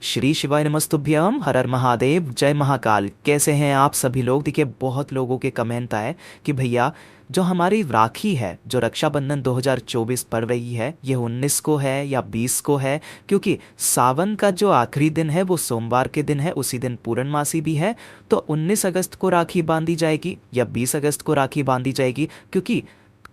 श्री शिवाय नमस्तुभ्यम, हर हर महादेव, जय महाकाल। कैसे हैं आप सभी लोग? देखिए, बहुत लोगों के कमेंट आए कि भैया जो हमारी राखी है, जो रक्षाबंधन 2024 पड़ रही है, ये 19 को है या 20 को है? क्योंकि सावन का जो आखिरी दिन है वो सोमवार के दिन है, उसी दिन पूर्णमासी भी है। तो 19 अगस्त को राखी बांधी जाएगी या 20 अगस्त को राखी बांधी जाएगी? क्योंकि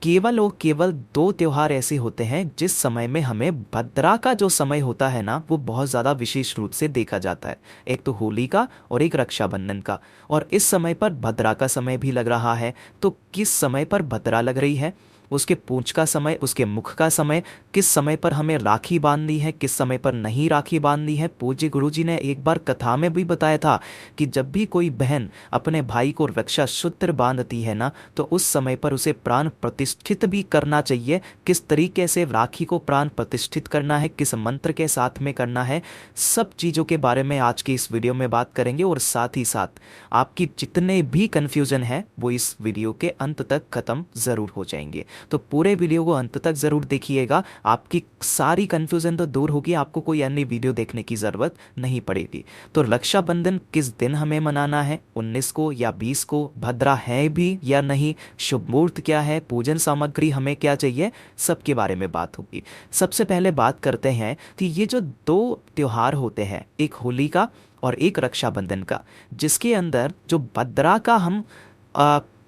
केवल और केवल दो त्योहार ऐसे होते हैं जिस समय में हमें भद्रा का जो समय होता है ना, वो बहुत ज़्यादा विशेष रूप से देखा जाता है। एक तो होली का और एक रक्षाबंधन का। और इस समय पर भद्रा का समय भी लग रहा है। तो किस समय पर भद्रा लग रही है, उसके पूंछ का समय, उसके मुख का समय, किस समय पर हमें राखी बांधनी है, किस समय पर नहीं राखी बांधनी है। पूज्य गुरुजी ने एक बार कथा में भी बताया था कि जब भी कोई बहन अपने भाई को रक्षा सूत्र बांधती है ना, तो उस समय पर उसे प्राण प्रतिष्ठित भी करना चाहिए। किस तरीके से राखी को प्राण प्रतिष्ठित करना है, किस मंत्र के साथ में करना है, सब चीज़ों के बारे में आज की इस वीडियो में बात करेंगे। और साथ ही साथ आपकी जितने भी कन्फ्यूज़न है वो इस वीडियो के अंत तक ख़त्म ज़रूर हो जाएंगे। तो पूरे वीडियो को अंत तक ज़रूर देखिएगा, आपकी सारी कन्फ्यूज़न तो दूर होगी, आपको कोई अन्य वीडियो देखने की ज़रूरत नहीं पड़ेगी। तो रक्षाबंधन किस दिन हमें मनाना है, 19 को या 20 को? भद्रा है भी या नहीं? शुभ मुहूर्त क्या है? पूजन सामग्री हमें क्या चाहिए? सबके बारे में बात होगी। सबसे पहले बात करते हैं कि ये जो दो त्योहार होते हैं, एक होली का और एक रक्षाबंधन का, जिसके अंदर जो भद्रा का हम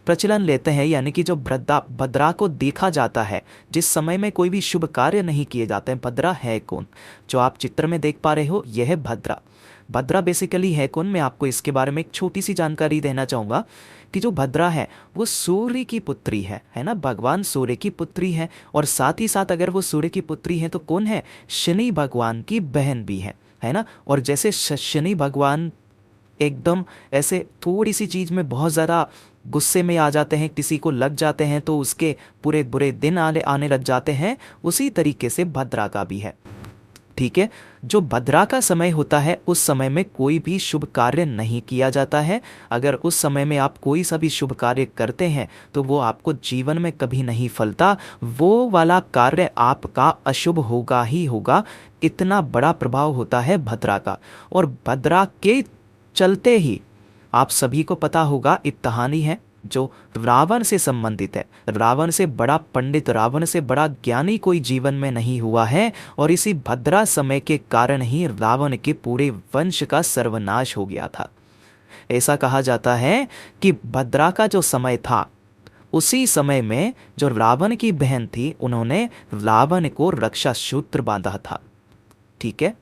प्रचलन लेते हैं, यानी कि जो भद्रा को देखा जाता है जिस समय में कोई भी शुभ कार्य नहीं किए जाते हैं। भद्रा है कौन? जो आप चित्र में देख पा रहे हो, यह है भद्रा। भद्रा बेसिकली है कौन? मैं आपको इसके बारे में एक छोटी सी जानकारी देना चाहूँगा कि जो भद्रा है वो सूर्य की पुत्री है ना, भगवान सूर्य की पुत्री है। और साथ ही साथ अगर वो सूर्य की पुत्री है तो कौन है? शनि भगवान की बहन भी है ना। और जैसे शनि भगवान एकदम ऐसे थोड़ी सी चीज़ में बहुत ज़्यादा गुस्से में आ जाते हैं, किसी को लग जाते हैं तो उसके पूरे बुरे दिन आने लग जाते हैं, उसी तरीके से भद्रा का भी है। ठीक है, जो भद्रा का समय होता है उस समय में कोई भी शुभ कार्य नहीं किया जाता है। अगर उस समय में आप कोई सा भी शुभ कार्य करते हैं तो वो आपको जीवन में कभी नहीं फलता, वो वाला कार्य आपका अशुभ होगा ही होगा। इतना बड़ा प्रभाव होता है भद्रा का। और भद्रा के चलते ही आप सभी को पता होगा, एक कहानी है जो रावण से संबंधित है। रावण से बड़ा पंडित, रावण से बड़ा ज्ञानी कोई जीवन में नहीं हुआ है। और इसी भद्रा समय के कारण ही रावण के पूरे वंश का सर्वनाश हो गया था। ऐसा कहा जाता है कि भद्रा का जो समय था, उसी समय में जो रावण की बहन थी, उन्होंने रावण को रक्षा सूत्र बांधा था। ठीक है,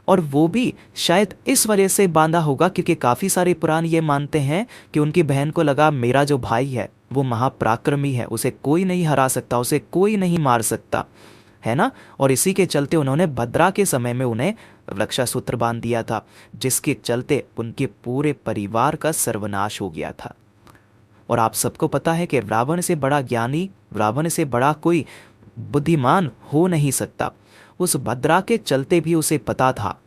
और वो भी शायद इस वजह से बांधा होगा क्योंकि काफ़ी सारे पुराण ये मानते हैं कि उनकी बहन को लगा मेरा जो भाई है वो महापराक्रमी है, उसे कोई नहीं हरा सकता, उसे कोई नहीं मार सकता, है ना। और इसी के चलते उन्होंने भद्रा के समय में उन्हें रक्षा सूत्र बांध दिया था, जिसके चलते उनके पूरे परिवार का सर्वनाश हो गया था। और आप सबको पता है कि रावण से बड़ा ज्ञानी, रावण से बड़ा कोई बुद्धिमान हो नहीं सकता। उस भद्रा के चलते भी उसे पता था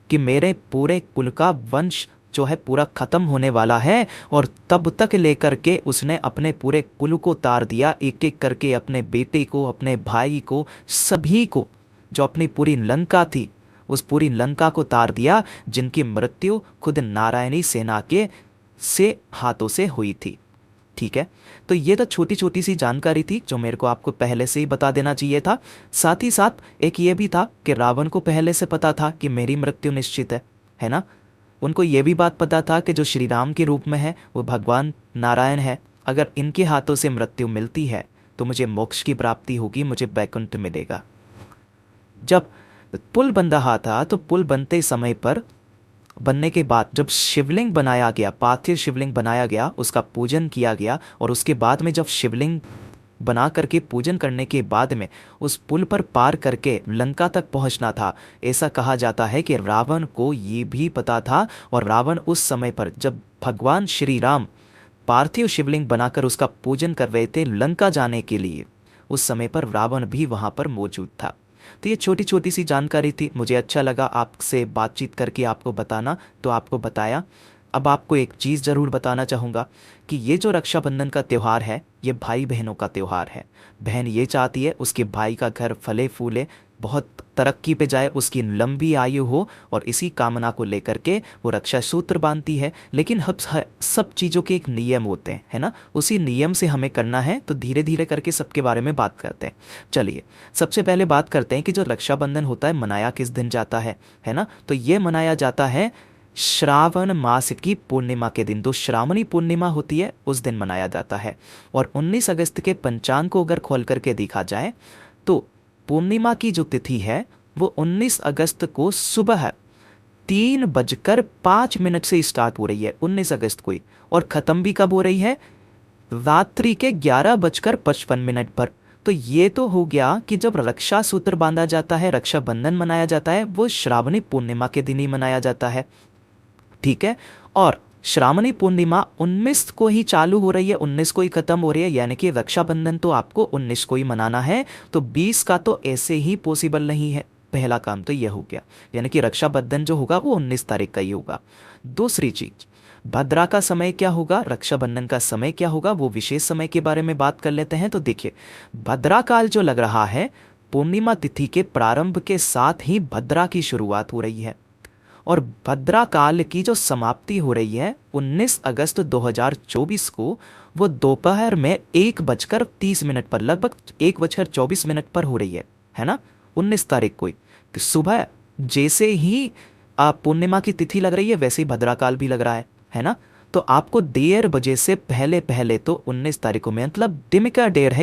कि मेरे पूरे कुल का वंश जो है पूरा खत्म होने वाला है। और तब तक लेकर के उसने अपने पूरे कुल को तार दिया, एक एक करके अपने बेटे को, अपने भाई को, सभी को। जो अपनी पूरी लंका थी उस पूरी लंका को तार दिया, जिनकी मृत्यु खुद नारायणी सेना के हाथों से हुई थी। ठीक है, तो ये तो छोटी छोटी सी जानकारी थी जो मेरे को आपको पहले से ही बता देना चाहिए था। साथ ही साथ एक ये भी था कि रावण को पहले से पता था कि मेरी मृत्यु निश्चित है ना। उनको ये भी बात पता था कि जो श्री राम के रूप में है वो भगवान नारायण है। अगर इनके हाथों से मृत्यु मिलती है तो मुझे मोक्ष की प्राप्ति होगी, मुझे वैकुंठ मिलेगा। जब पुल बन रहा था तो पुल बनने के बाद जब शिवलिंग बनाया गया, पार्थिव शिवलिंग बनाया गया, उसका पूजन किया गया। और उसके बाद में जब शिवलिंग बना करके पूजन करने के बाद में उस पुल पर पार करके लंका तक पहुंचना था। ऐसा कहा जाता है कि रावण को ये भी पता था। और रावण उस समय पर जब भगवान श्री राम पार्थिव शिवलिंग बनाकर उसका पूजन कर रहे थे लंका जाने के लिए, उस समय पर रावण भी वहाँ पर मौजूद था। तो ये छोटी छोटी सी जानकारी थी, मुझे अच्छा लगा आपसे बातचीत करके आपको बताना, तो आपको बताया। अब आपको एक चीज़ ज़रूर बताना चाहूँगा कि ये जो रक्षाबंधन का त्यौहार है ये भाई बहनों का त्यौहार है। बहन ये चाहती है उसके भाई का घर फले फूले, बहुत तरक्की पे जाए, उसकी लंबी आयु हो, और इसी कामना को लेकर के वो रक्षा सूत्र बांधती है। लेकिन हम सब चीज़ों के एक नियम होते हैं, है ना, उसी नियम से हमें करना है। तो धीरे धीरे करके सबके बारे में बात करते हैं। चलिए सबसे पहले बात करते हैं कि जो रक्षाबंधन होता है मनाया किस दिन जाता है ना। तो ये मनाया जाता है श्रावण मास की पूर्णिमा के दिन। तो श्रावणी पूर्णिमा होती है उस दिन मनाया जाता है। और 19 अगस्त के पंचांग को अगर खोल करके देखा जाए तो पूर्णिमा की जो तिथि है वो 19 अगस्त को सुबह 3:05 से स्टार्ट हो रही है 19 अगस्त को ही, और ख़त्म भी कब हो रही है, रात्रि के 11:55 पर। तो ये तो हो गया कि जब रक्षा सूत्र बांधा जाता है, रक्षाबंधन मनाया जाता है, वो श्रावणी पूर्णिमा के दिन ही मनाया जाता है, ठीक है। और श्रावणी पूर्णिमा 19 को ही चालू हो रही है, 19 को ही खत्म हो रही है, यानी कि रक्षाबंधन तो आपको 19 को ही मनाना है। तो 20 का तो ऐसे ही पॉसिबल नहीं है। पहला काम तो यह हो गया, यानी कि रक्षाबंधन जो होगा वो 19 तारीख का ही होगा। दूसरी चीज, भद्रा का समय क्या होगा, रक्षाबंधन का समय क्या होगा, वो विशेष समय के बारे में बात कर लेते हैं। तो देखिए भद्रा काल जो लग रहा है, पूर्णिमा तिथि के प्रारंभ के साथ ही भद्रा की शुरुआत हो रही है, और भद्रा काल की जो समाप्ति हो रही है 19 अगस्त 2024 को, वो दोपहर में 1:30 पर, लगभग 1:24 पर हो रही है ना, 19 तारीख को ही। सुबह जैसे ही पूर्णिमा की तिथि लग रही है वैसे ही भद्रा काल भी लग रहा है ना। तो आपको 1:30 बजे से पहले पहले तो 19 तारीख को, मतलब दिन का डेढ़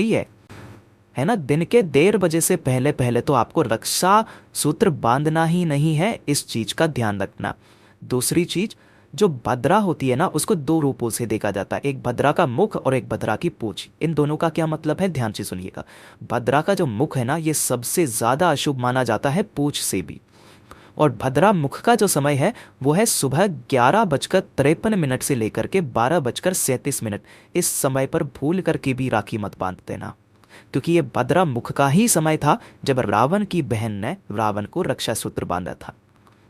है ना, दिन के 1:30 बजे से पहले पहले तो आपको रक्षा सूत्र बांधना ही नहीं है, इस चीज का ध्यान रखना। दूसरी चीज, जो भद्रा होती है ना उसको दो रूपों से देखा जाता है, एक भद्रा का मुख और एक भद्रा की पूंछ। इन दोनों का क्या मतलब है, ध्यान से सुनिएगा। भद्रा का जो मुख है ना ये सबसे ज्यादा अशुभ माना जाता है पूंछ से भी, और भद्रा मुख का जो समय है वो है सुबह 11:53 से लेकर के 12:37। इस समय पर भूल करके भी राखी मत बांध देना, क्योंकि ये भद्रा मुख का ही समय था जब रावण की बहन ने रावण को रक्षा सूत्र बांधा था।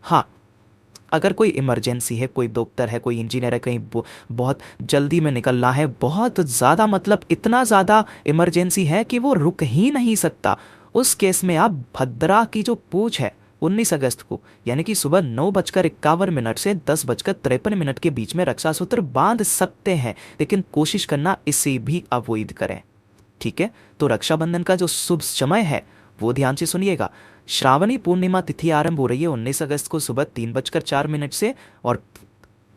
हाँ, अगर कोई इमरजेंसी है, कोई डॉक्टर है, कोई इंजीनियर है, कहीं बहुत जल्दी में निकलना है, बहुत ज़्यादा, मतलब इतना ज़्यादा इमरजेंसी है कि वो रुक ही नहीं सकता, उस केस में आप भद्रा की जो पूछ है 19 अगस्त को, यानी कि सुबह 9:51 से 10:53 के बीच में रक्षा सूत्र बांध सकते हैं, लेकिन कोशिश करना इसे भी अवॉइड करें, ठीक है। तो रक्षाबंधन का जो शुभ समय है वो ध्यान से सुनिएगा। श्रावणी पूर्णिमा तिथि आरंभ हो रही है 19 अगस्त को सुबह 3:04 से, और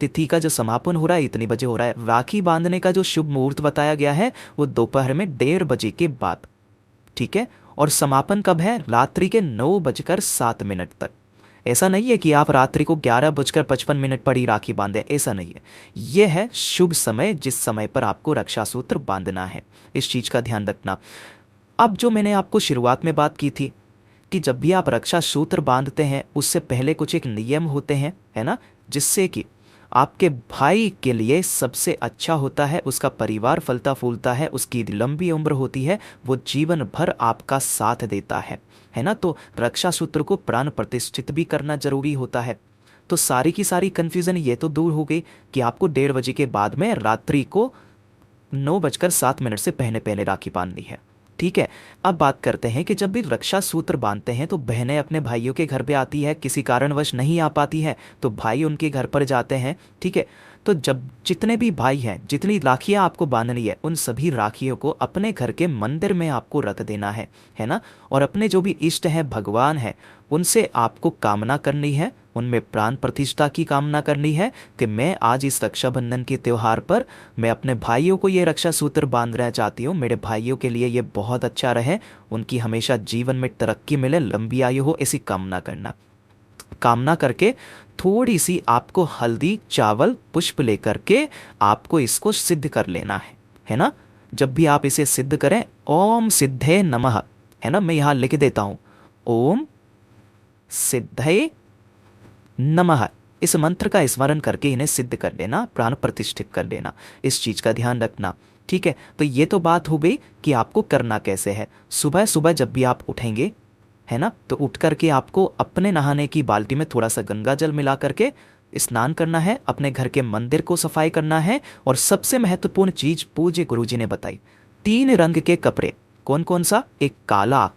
तिथि का जो समापन हो रहा है इतनी बजे हो रहा है। राखी बांधने का जो शुभ मुहूर्त बताया गया है वो दोपहर में 1:30 बजे के बाद, ठीक है। और समापन कब है, रात्रि के 9:07 तक। ऐसा नहीं है कि आप रात्रि को 11:55 पर ही राखी बांधे, ऐसा नहीं है। यह है शुभ समय जिस समय पर आपको रक्षा सूत्र बांधना है, इस चीज का ध्यान रखना। अब जो मैंने आपको शुरुआत में बात की थी कि जब भी आप रक्षा सूत्र बांधते हैं उससे पहले कुछ एक नियम होते हैं, है ना, जिससे कि आपके भाई के लिए सबसे अच्छा होता है, उसका परिवार फलता फूलता है, उसकी लंबी उम्र होती है, वो जीवन भर आपका साथ देता है ना। तो रक्षा सूत्र को प्राण प्रतिष्ठित भी करना जरूरी होता है। तो सारी की सारी कंफ्यूजन ये तो दूर हो गई कि आपको 1:30 बजे के बाद में रात्रि को 9:07 से पहले पहले राखी बांधनी है, ठीक है। अब बात करते हैं कि जब भी रक्षा सूत्र बांधते हैं तो बहनें अपने भाइयों के घर पे आती है, किसी कारणवश नहीं आ पाती है तो भाई उनके घर पर जाते हैं, ठीक है। तो जब जितने भी भाई हैं, जितनी राखियां आपको बांधनी है, उन सभी राखियों को अपने घर के मंदिर में आपको रख देना है ना। और अपने जो भी इष्ट हैं, भगवान है, उनसे आपको कामना करनी है, उनमें प्राण प्रतिष्ठा की कामना करनी है कि मैं आज इस रक्षाबंधन के त्यौहार पर मैं अपने भाइयों को ये रक्षा सूत्र बांधना चाहती हूँ, मेरे भाइयों के लिए ये बहुत अच्छा रहे, उनकी हमेशा जीवन में तरक्की मिले, लंबी आयु हो, ऐसी कामना करके थोड़ी सी आपको हल्दी, चावल, पुष्प लेकर के आपको इसको सिद्ध कर लेना है ना। जब भी आप इसे सिद्ध करें, ओम सिद्धे नमः, है ना, मैं यहां लिख देता हूं, ओम सिद्धे नमः, इस मंत्र का स्मरण करके इन्हें सिद्ध कर लेना, प्राण प्रतिष्ठित कर लेना, इस चीज का ध्यान रखना, ठीक है। तो ये तो बात हो गई कि आपको करना कैसे है। सुबह सुबह जब भी आप उठेंगे, है ना, तो उठ करके आपको अपने नहाने की बाल्टी में थोड़ा सा गंगा जल मिला करके स्नान करना है, अपने घर के मंदिर को सफाई करना है, और सबसे महत्वपूर्ण चीज पूज्य गुरुजी ने बताई, 3 रंग के कपड़े, कौन कौन सा, एक काला,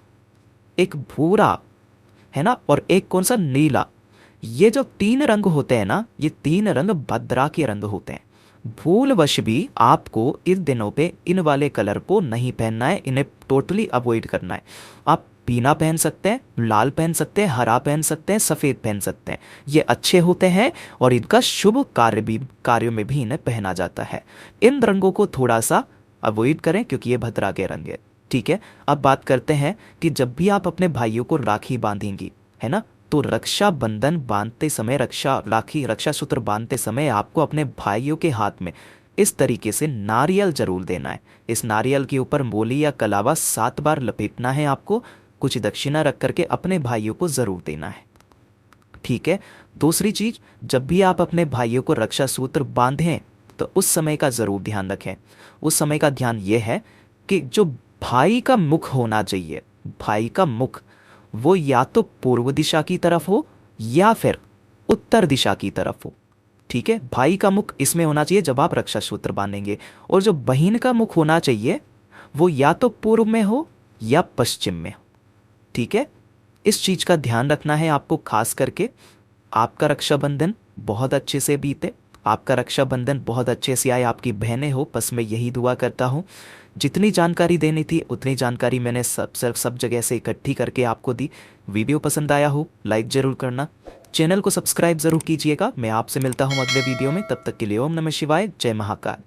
एक भूरा है ना, और एक कौन सा, नीला। ये जो 3 रंग होते हैं ना, ये 3 रंग भद्रा के रंग होते हैं। भूलवश भी आपको इन दिनों पे इन वाले कलर को नहीं पहनना है, इन्हें टोटली अवॉइड करना है। आप पीला पहन सकते हैं, लाल पहन सकते हैं, हरा पहन सकते हैं, सफ़ेद पहन सकते हैं। ये अच्छे होते हैं और इनका शुभ कार्यों में भी इन्हें पहना जाता है। इन रंगों को थोड़ा सा अवॉइड करें क्योंकि ये भद्रा के रंग है। ठीक है, अब बात करते हैं कि जब भी आप अपने भाइयों को राखी बांधेंगी, है ना, तो रक्षा बंधन बांधते समय, रक्षा सूत्र बांधते समय आपको अपने भाइयों के हाथ में इस तरीके से नारियल जरूर देना है। इस नारियल के ऊपर मोली या कलावा 7 बार लपेटना है आपको, कुछ दक्षिणा रख करके अपने भाइयों को जरूर देना है। ठीक है, दूसरी चीज, जब भी आप अपने भाइयों को रक्षा सूत्र बांधें तो उस समय का जरूर ध्यान रखें। उस समय का ध्यान यह है कि जो भाई का मुख होना चाहिए, भाई का मुख वो या तो पूर्व दिशा की तरफ हो या फिर उत्तर दिशा की तरफ हो। ठीक है, भाई का मुख इसमें होना चाहिए जब आप रक्षा सूत्र बांधेंगे। और जो बहन का मुख होना चाहिए वो या तो पूर्व में हो या पश्चिम में हो। ठीक है, इस चीज का ध्यान रखना है आपको। खास करके आपका रक्षाबंधन बहुत अच्छे से बीते, आपका रक्षाबंधन बहुत अच्छे से आए, आपकी बहनें हो, बस मैं यही दुआ करता हूँ। जितनी जानकारी देनी थी उतनी जानकारी मैंने सब जगह से इकट्ठी करके आपको दी। वीडियो पसंद आया हो लाइक जरूर करना, चैनल को सब्सक्राइब जरूर कीजिएगा। मैं आपसे मिलता हूँ अगले वीडियो में, तब तक के लिए ओम नमः शिवाय, जय महाकाल।